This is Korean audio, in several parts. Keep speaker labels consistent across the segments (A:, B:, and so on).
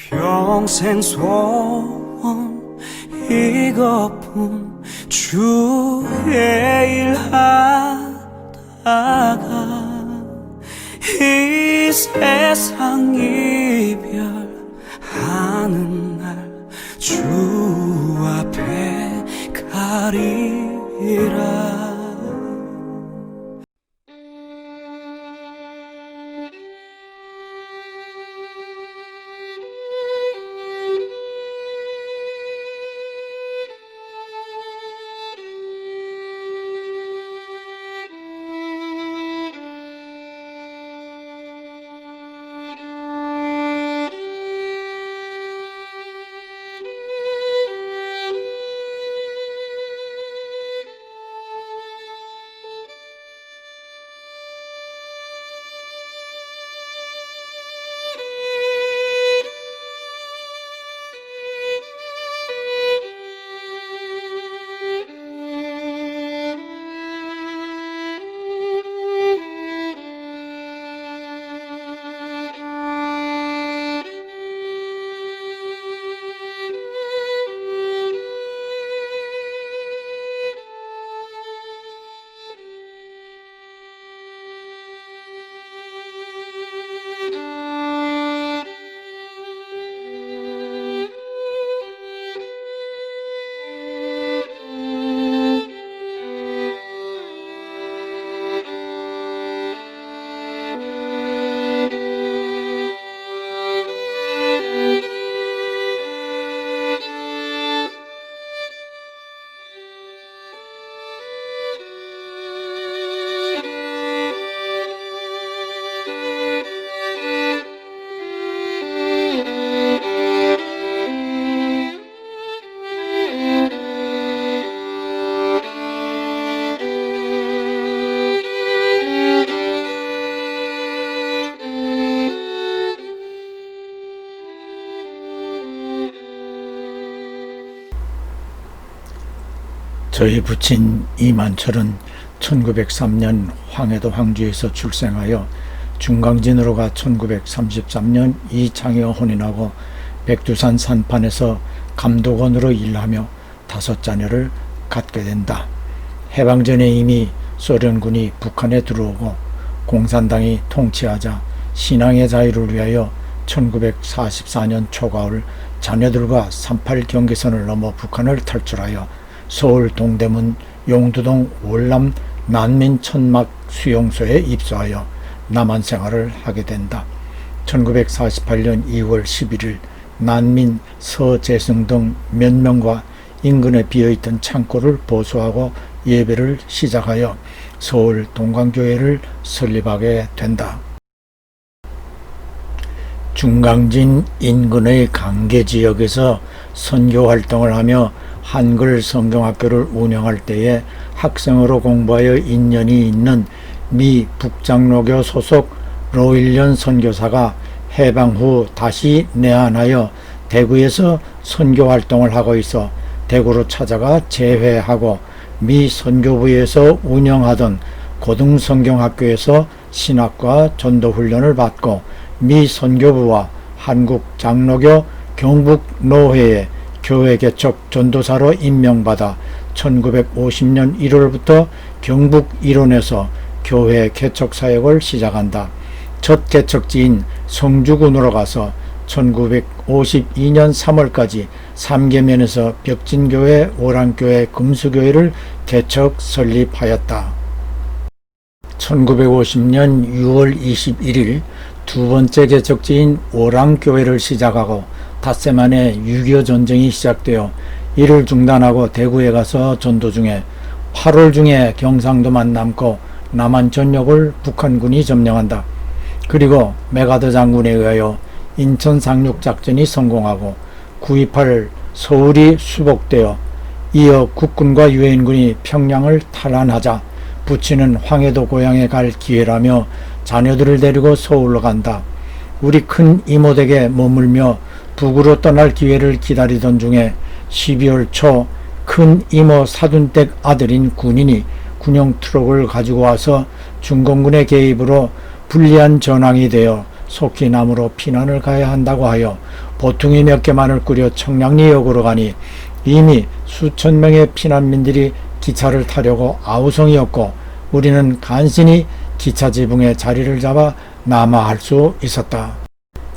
A: 평생 소원 이것뿐 주의 일하다가 이 세상 이별하는 날 주 앞에 가리라.
B: 저희 부친 이만철은 1903년 황해도 황주에서 출생하여 중강진으로 가 1933년 이창희와 혼인하고 백두산 산판에서 감독원으로 일하며 5자녀를 갖게 된다. 해방 전에 이미 소련군이 북한에 들어오고 공산당이 통치하자 신앙의 자유를 위하여 1944년 초가을 자녀들과 38 경계선을 넘어 북한을 탈출하여 서울 동대문 용두동 월남 난민 천막 수용소에 입소하여 남한 생활을 하게 된다. 1948년 2월 11일 난민 서재승 등 몇 명과 인근에 비어있던 창고를 보수하고 예배를 시작하여 서울 동강교회를 설립하게 된다. 중강진 인근의 강계지역에서 선교활동을 하며 한글 성경학교를 운영할 때에 학생으로 공부하여 인연이 있는 미 북장로교 소속 로일련 선교사가 해방 후 다시 내한하여 대구에서 선교활동을 하고 있어 대구로 찾아가 재회하고 미 선교부에서 운영하던 고등성경학교에서 신학과 전도훈련을 받고 미 선교부와 한국 장로교 경북노회에 교회 개척 전도사로 임명받아 1950년 1월부터 경북 일원에서 교회 개척 사역을 시작한다. 첫 개척지인 성주군으로 가서 1952년 3월까지 삼계면에서 벽진교회, 오랑교회, 금수교회를 개척 설립하였다. 1950년 6월 21일 두 번째 개척지인 오랑교회를 시작하고 닷새 만에 6.25 전쟁이 시작되어 이를 중단하고 대구에 가서 전도 중에 8월 중에 경상도만 남고 남한 전역을 북한군이 점령한다. 그리고 메가더 장군에 의하여 인천 상륙작전이 성공하고 9.28 서울이 수복되어 이어 국군과 유엔군이 평양을 탈환하자 부친은 황해도 고향에 갈 기회라며 자녀들을 데리고 서울로 간다. 우리 큰 이모댁에 머물며 북으로 떠날 기회를 기다리던 중에 12월 초 큰 이모 사돈댁 아들인 군인이 군용 트럭을 가지고 와서 중공군의 개입으로 불리한 전황이 되어 속히 남으로 피난을 가야 한다고 하여 보퉁이 몇 개만을 꾸려 청량리역으로 가니 이미 수천 명의 피난민들이 기차를 타려고 아우성이었고 우리는 간신히 기차 지붕에 자리를 잡아 남아할 수 있었다.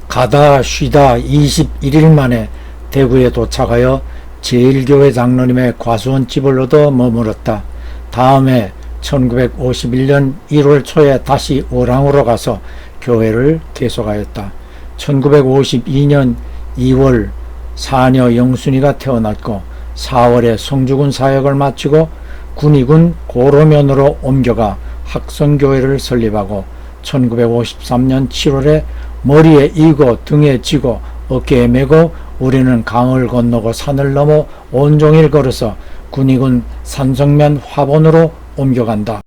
B: 가다 쉬다 21일 만에 대구에 도착하여 제1교회 장로님의 과수원집을 얻어 머물었다. 다음해 1951년 1월 초에 다시 오랑으로 가서 교회를 계속하였다. 1952년 2월 사녀 영순이가 태어났고 4월에 성주군 사역을 마치고 군의군 고로면으로 옮겨가 학성교회를 설립하고 1953년 7월에 머리에 이고 등에 지고 어깨에 메고 우리는 강을 건너고 산을 넘어 온종일 걸어서 군의군 산성면 화본으로 옮겨간다.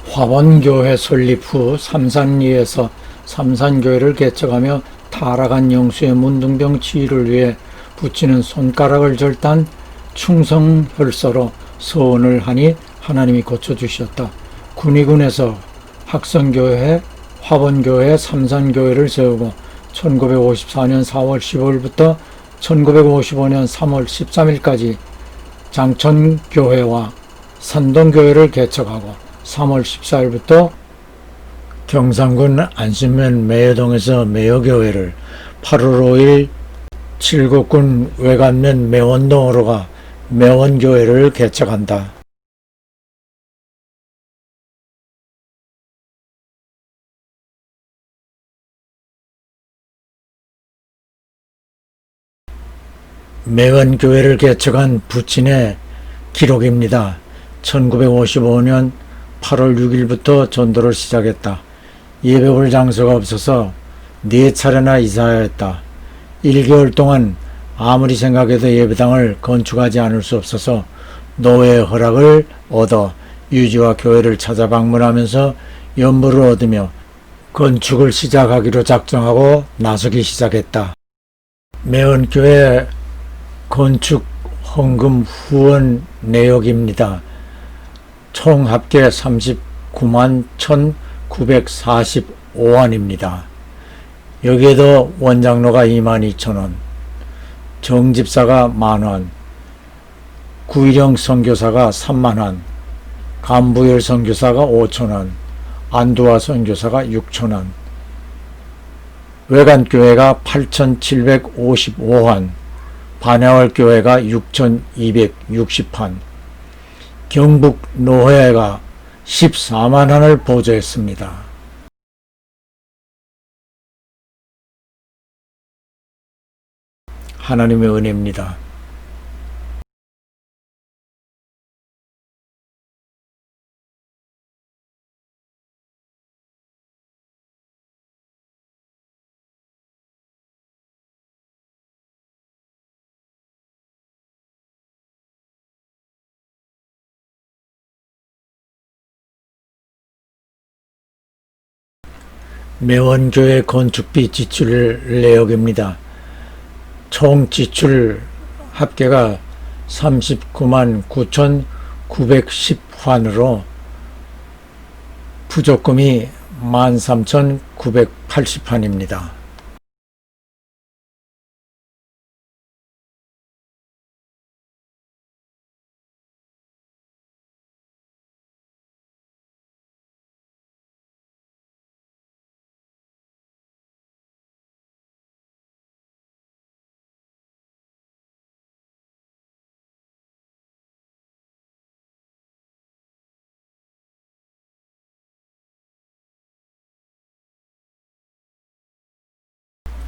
B: 화본교회 설립 후 삼산리에서 삼산교회를 개척하며 타락한 영수의 문둥병 치유를 위해 붙이는 손가락을 절단 충성혈서로 서원을 하니 하나님이 고쳐주셨다. 군의군에서 학성교회, 화본교회, 삼산교회를 세우고 1954년 4월 15일부터 1955년 3월 13일까지 장천교회와 산동교회를 개척하고 3월 14일부터 경상군 안신면 매여동에서 매여교회를 8월 5일 칠곡군 외관면 매원동으로 가 매원교회를 개척한다. 매원교회를 개척한 부친의 기록입니다. 1955년 8월 6일부터 전도를 시작했다. 예배볼 장소가 없어서 4차례나 이사하였다. 1개월 동안 아무리 생각해도 예배당을 건축하지 않을 수 없어서 노회의 허락을 얻어 유지와 교회를 찾아 방문하면서 연부를 얻으며 건축을 시작하기로 작정하고 나서기 시작했다. 매원교회 건축 헌금 후원 내역입니다. 총 합계 39만 1,945원입니다. 여기에도 원장로가 22,000원, 정집사가 만원, 구일영 선교사가 3만원, 간부열 선교사가 5,000원, 안두화 선교사가 6,000원, 외관교회가 8,755원, 반야월교회가 6,260원, 경북노회가 14만 원을 보조했습니다. 하나님의 은혜입니다. 매원교회 건축비 지출 내역입니다. 총 지출 합계가 39만 9,910환으로 부족금이 13,980환입니다.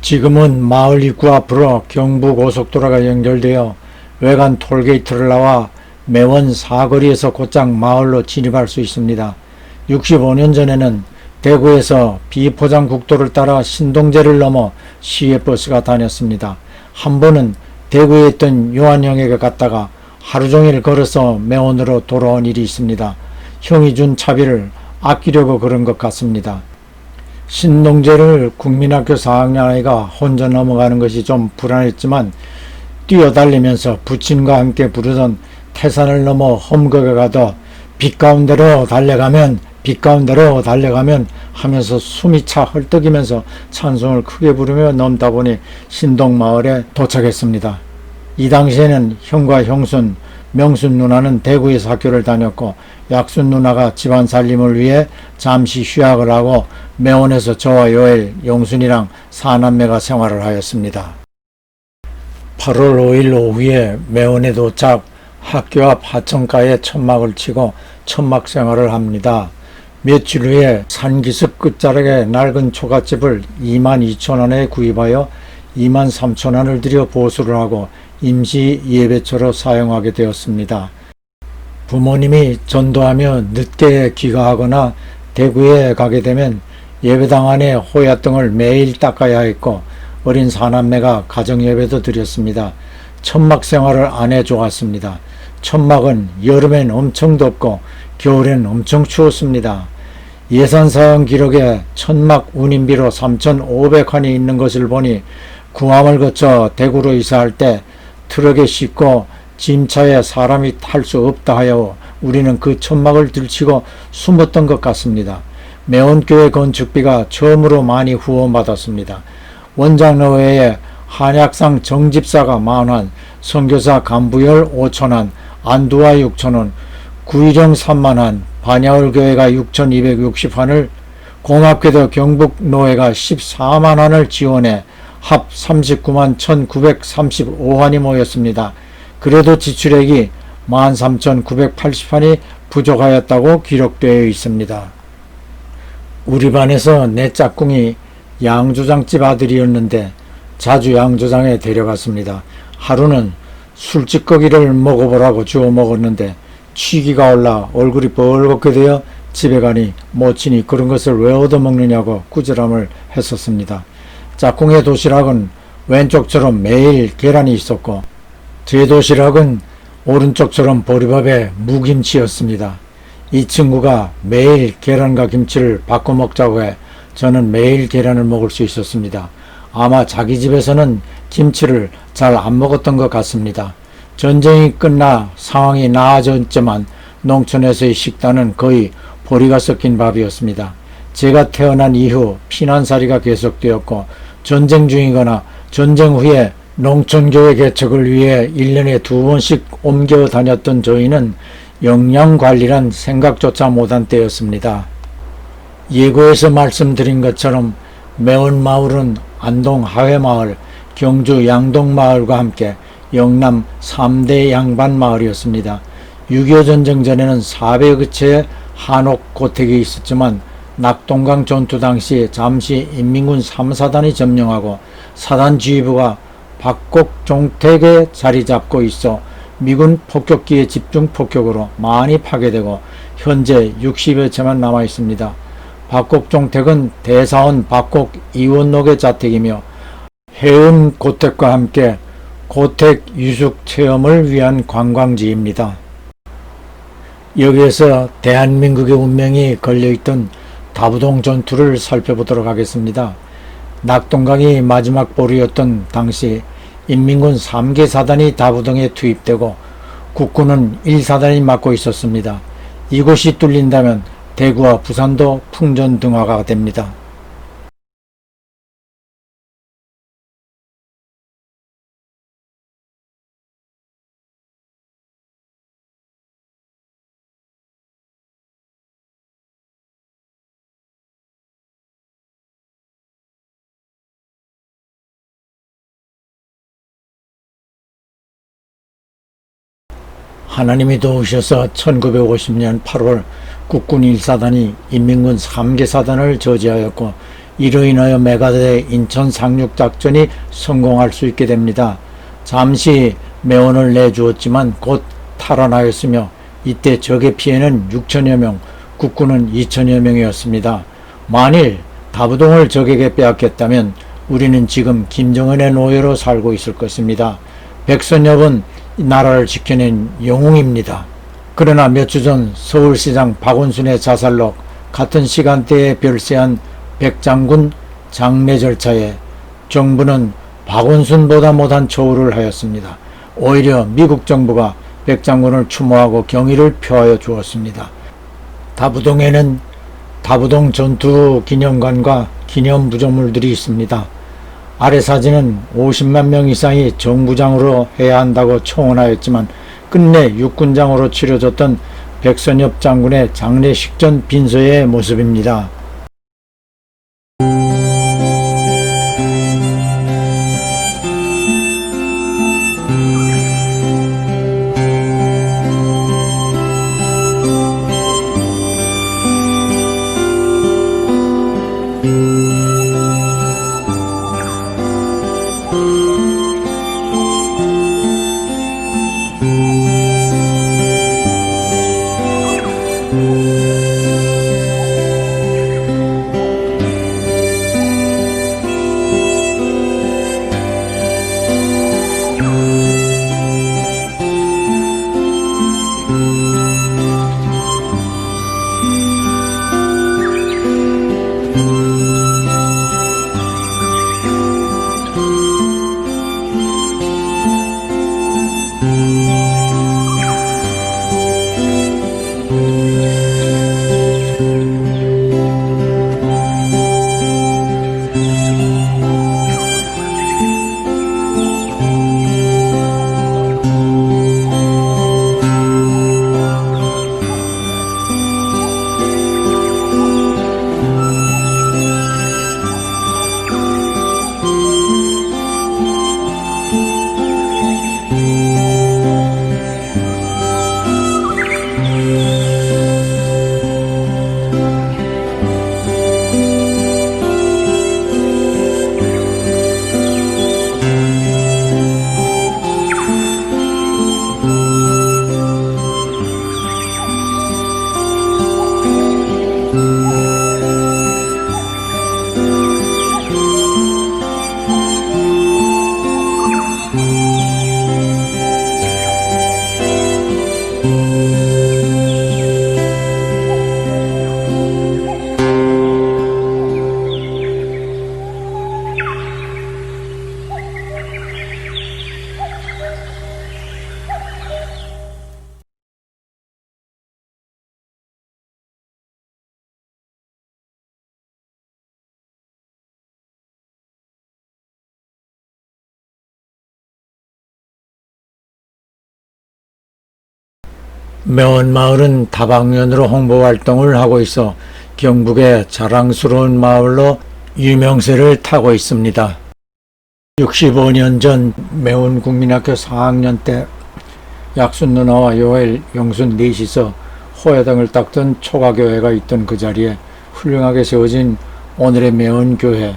B: 지금은 마을 입구 앞으로 경부고속도로가 연결되어 외관 톨게이트를 나와 매원 사거리에서 곧장 마을로 진입할 수 있습니다. 65년 전에는 대구에서 비포장 국도를 따라 신동제를 넘어 시외버스가 다녔습니다. 한 번은 대구에 있던 요한형에게 갔다가 하루 종일 걸어서 매원으로 돌아온 일이 있습니다. 형이 준 차비를 아끼려고 그런 것 같습니다. 신동제를 국민학교 4학년 아이가 혼자 넘어가는 것이 좀 불안했지만 뛰어달리면서 부친과 함께 부르던 태산을 넘어 험곡에 가도 빛 가운데로 달려가면 빛 가운데로 달려가면 하면서 숨이 차 헐떡이면서 찬송을 크게 부르며 넘다 보니 신동마을에 도착했습니다. 이 당시에는 형과 형순, 명순 누나는 대구에서 학교를 다녔고 약순 누나가 집안 살림을 위해 잠시 휴학을 하고 매원에서 저와 요엘, 용순이랑 사남매가 생활을 하였습니다. 8월 5일 오후에 매원에 도착, 학교 앞 하천가에 천막을 치고 천막 생활을 합니다. 며칠 후에 산기슭 끝자락에 낡은 초가집을 22,000원에 구입하여 23,000원을 들여 보수를 하고 임시 예배처로 사용하게 되었습니다. 부모님이 전도하며 늦게 귀가하거나 대구에 가게 되면 예배당 안에 호야등을 매일 닦아야 했고 어린 사남매가 가정예배도 드렸습니다. 천막 생활을 안 해줘왔습니다. 천막은 여름엔 엄청 덥고 겨울엔 엄청 추웠습니다. 예산사항 기록에 천막 운임비로 3,500원이 있는 것을 보니 구암을 거쳐 대구로 이사할 때 트럭에 싣고 짐차에 사람이 탈 수 없다 하여 우리는 그 천막을 들치고 숨었던 것 같습니다. 매원교회 건축비가 처음으로 많이 후원받았습니다. 원장로 외에 한약상 정집사가 10,000원, 선교사 간부열 5,000원, 안두화 6,000원, 구일영 30,000원, 반야울교회가 6,260원을, 공합궤도 경북노회가 140,000원을 지원해 합 39만 1,935원이 모였습니다. 그래도 지출액이 13,980원이 부족하였다고 기록되어 있습니다. 우리 반에서 내 짝꿍이 양조장집 아들이었는데 자주 양조장에 데려갔습니다. 하루는 술찌꺼기를 먹어보라고 주워 먹었는데 취기가 올라 얼굴이 벌겋게 되어 집에 가니 모친이 그런 것을 왜 얻어먹느냐고 꾸지람을 했었습니다. 짝꿍의 도시락은 왼쪽처럼 매일 계란이 있었고 제 도시락은 오른쪽처럼 보리밥에 무김치였습니다. 이 친구가 매일 계란과 김치를 바꿔 먹자고 해 저는 매일 계란을 먹을 수 있었습니다. 아마 자기 집에서는 김치를 잘 안 먹었던 것 같습니다. 전쟁이 끝나 상황이 나아졌지만 농촌에서의 식단은 거의 보리가 섞인 밥이었습니다. 제가 태어난 이후 피난살이가 계속되었고 전쟁 중이거나 전쟁 후에 농촌교회 개척을 위해 1년에 2번씩 옮겨 다녔던 저희는 영양관리란 생각조차 못한 때였습니다. 예고에서 말씀드린 것처럼 매원마을은 안동 하회마을, 경주 양동마을과 함께 영남 3대 양반마을이었습니다. 6.25 전쟁 전에는 400여 채의 한옥 고택이 있었지만 낙동강 전투 당시 잠시 인민군 3사단이 점령하고 사단 지휘부가 박곡종택에 자리 잡고 있어 미군 폭격기의 집중 폭격으로 많이 파괴되고 현재 60여 채만 남아 있습니다. 박곡종택은 대사원 박곡 이원록의 자택이며 해운 고택과 함께 고택 유숙 체험을 위한 관광지입니다. 여기에서 대한민국의 운명이 걸려있던 다부동 전투를 살펴보도록 하겠습니다. 낙동강이 마지막 보루였던 당시 인민군 3개 사단이 다부동에 투입되고 국군은 1사단이 맡고 있었습니다. 이곳이 뚫린다면 대구와 부산도 풍전등화가 됩니다. 하나님이 도우셔서 1950년 8월 국군 1사단이 인민군 3개 사단을 저지하였고 이로 인하여 메가드의 인천 상륙작전이 성공할 수 있게 됩니다. 잠시 매원을 내주었지만 곧 탈환하였으며 이때 적의 피해는 6천여 명, 국군은 2천여 명이었습니다. 만일 다부동을 적에게 빼앗겼다면 우리는 지금 김정은의 노예로 살고 있을 것입니다. 백선엽은 나라를 지켜낸 영웅입니다. 그러나 몇 주 전 서울시장 박원순의 자살로 같은 시간대에 별세한 백장군 장례 절차에 정부는 박원순보다 못한 처우를 하였습니다. 오히려 미국 정부가 백장군을 추모하고 경의를 표하여 주었습니다. 다부동에는 다부동 전투 기념관과 기념 부조물들이 있습니다. 아래 사진은 50만 명 이상이 정부장으로 해야 한다고 청원하였지만 끝내 육군장으로 치러졌던 백선엽 장군의 장례식 전 빈소의 모습입니다. 매원마을은 다방면으로 홍보활동을 하고 있어 경북의 자랑스러운 마을로 유명세를 타고 있습니다. 65년 전 매원국민학교 4학년 때 약순 누나와 요엘, 영순 넷이서 호야등을 닦던 초가교회가 있던 그 자리에 훌륭하게 세워진 오늘의 매원교회,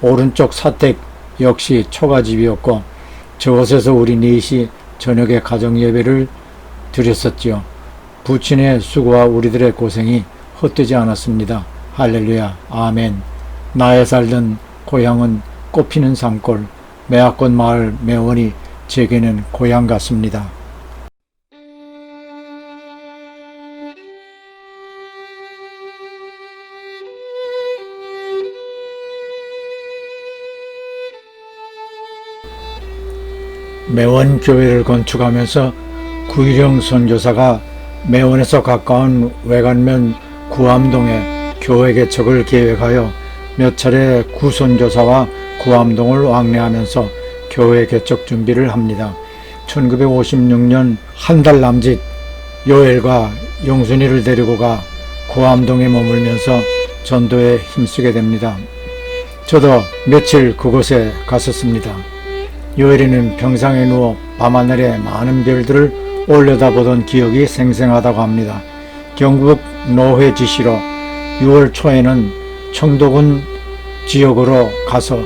B: 오른쪽 사택 역시 초가집이었고 저곳에서 우리 넷이 저녁에 가정예배를 드렸었지요. 부친의 수고와 우리들의 고생이 헛되지 않았습니다. 할렐루야, 아멘. 나의 살던 고향은 꽃피는 산골, 매화꽃 마을 매원이 제게는 고향 같습니다. 매원교회를 건축하면서 구일영 선교사가 매원에서 가까운 외관면 구암동에 교회 개척을 계획하여 몇 차례 구선교사와 구암동을 왕래하면서 교회 개척 준비를 합니다. 1956년 한 달 남짓 요엘과 영순이를 데리고 가 구암동에 머물면서 전도에 힘쓰게 됩니다. 저도 며칠 그곳에 갔었습니다. 요엘이는 병상에 누워 밤하늘에 많은 별들을 올려다보던 기억이 생생하다고 합니다. 경북 노회 지시로 6월 초에는 청도군 지역으로 가서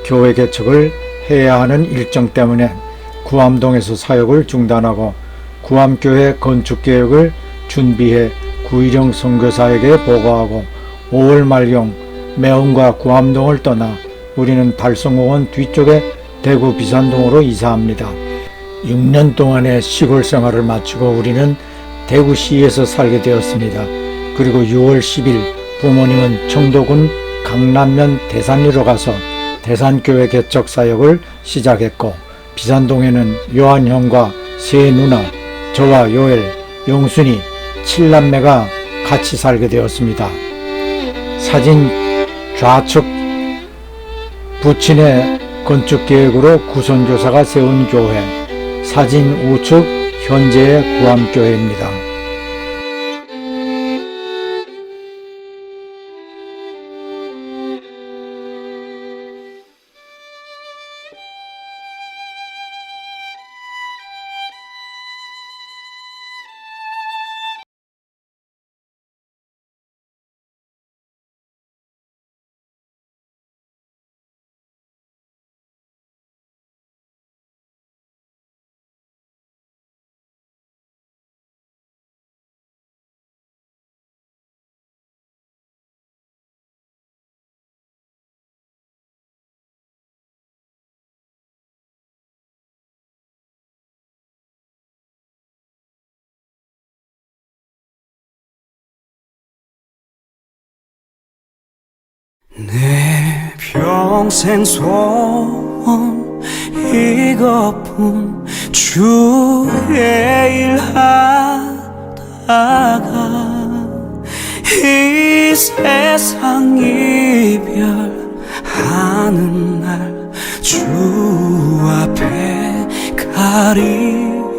B: 교회 개척을 해야 하는 일정 때문에 구암동에서 사역을 중단하고 구암교회 건축 계획을 준비해 구일영 선교사에게 보고하고 5월 말경 매원과 구암동을 떠나 우리는 달성공원 뒤쪽에 대구 비산동으로 이사합니다. 6년 동안의 시골 생활을 마치고 우리는 대구시에서 살게 되었습니다. 그리고 6월 10일 부모님은 청도군 강남면 대산리로 가서 대산교회 개척 사역을 시작했고 비산동에는 요한형과 세 누나, 저와 요엘, 영순이 7남매가 같이 살게 되었습니다. 사진 좌측 부친의 건축계획으로 구선교사가 세운 교회, 사진 우측 현재의 구암교회입니다.
A: 내 평생 소원 이것뿐 주의 일하다가 이 세상 이별하는 날 주 앞에 가리라.